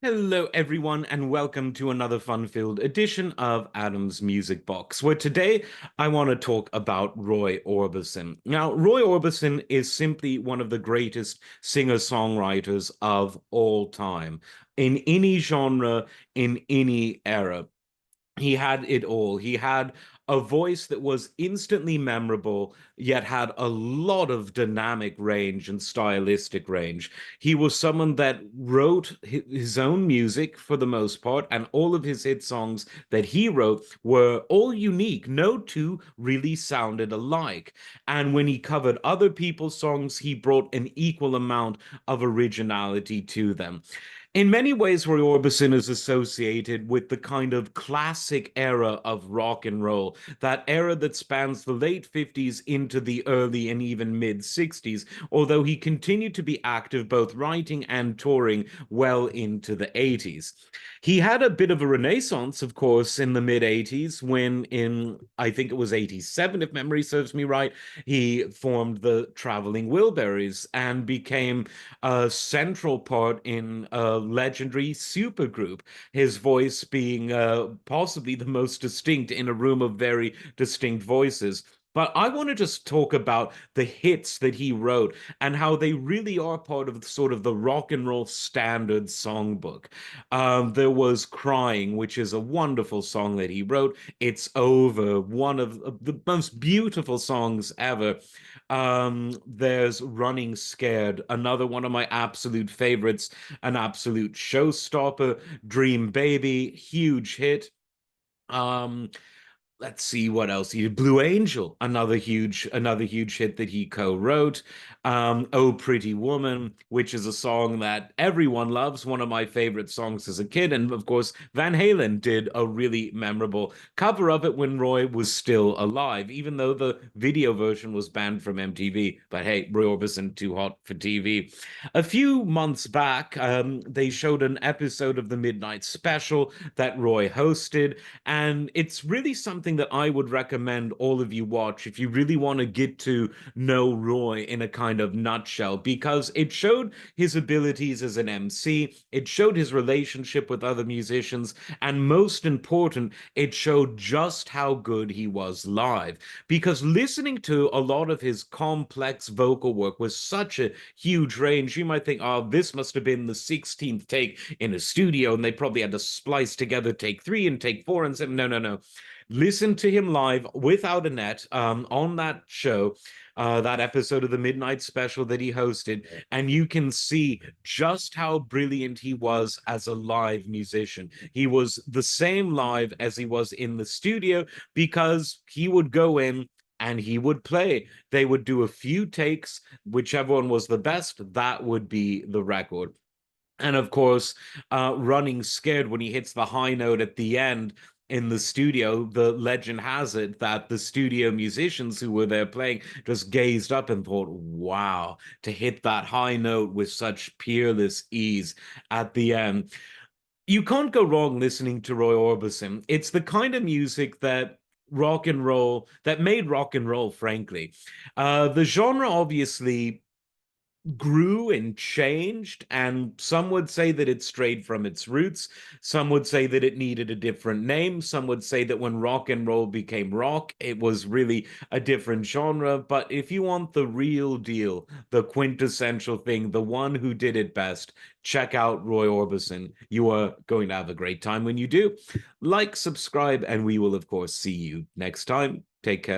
Hello, everyone, and welcome to another fun-filled edition of Adam's Music Box, where today I want to talk about Roy Orbison. Now, Roy Orbison is simply one of the greatest singer-songwriters of all time, in any genre, in any era. He had it all. He had a voice that was instantly memorable, yet had a lot of dynamic range and stylistic range. He was someone that wrote his own music for the most part, and all of his hit songs that he wrote were all unique. No two really sounded alike. And when he covered other people's songs, he brought an equal amount of originality to them. In many ways, Roy Orbison is associated with the kind of classic era of rock and roll, that era that spans the late 50s into the early and even mid 60s, although he continued to be active both writing and touring well into the 80s. He had a bit of a renaissance, of course, in the mid 80s when, I think it was 87, if memory serves me right, he formed the Traveling Wilburys and became a central part in a legendary supergroup, his voice being possibly the most distinct in a room of very distinct voices. But I want to just talk about the hits that he wrote and how they really are part of sort of the rock and roll standard songbook. There was Crying, which is a wonderful song that he wrote. It's Over, one of the most beautiful songs ever. There's Running Scared, another one of my absolute favorites, an absolute showstopper. Dream Baby, huge hit. Um, let's see what else he did. Blue Angel, another huge hit that he co-wrote. Oh Pretty Woman, which is a song that everyone loves, one of my favorite songs as a kid. And of course, Van Halen did a really memorable cover of it when Roy was still alive, even though the video version was banned from MTV. But hey, Roy Orbison, too hot for TV. A few months back, they showed an episode of the Midnight Special that Roy hosted, and it's really something that I would recommend all of you watch if you really want to get to know Roy in a kind of nutshell, because it showed his abilities as an MC, it showed his relationship with other musicians, and most important, it showed just how good he was live. Because listening to a lot of his complex vocal work was such a huge range, you might think, oh, this must have been the 16th take in a studio, and they probably had to splice together take three and take four and say, no, no, no. Listen to him live without a net on that show, that episode of the Midnight Special that he hosted, and you can see just how brilliant he was as a live musician. He was the same live as he was in the studio because he would go in and he would play. They would do a few takes, whichever one was the best, that would be the record. And of course, Running Scared, when he hits the high note at the end in the studio, the legend has it that the studio musicians who were there playing just gazed up and thought, wow, to hit that high note with such peerless ease at the end. You can't go wrong listening to Roy Orbison. It's the kind of music that made rock and roll, frankly. The genre obviously grew and changed, and some would say that it strayed from its roots. Some would say that it needed a different name. Some would say that when rock and roll became rock, it was really a different genre. But if you want the real deal, the quintessential thing, the one who did it best, check out Roy Orbison. You are going to have a great time when you do. Like, subscribe, and we will, of course, see you next time. Take care.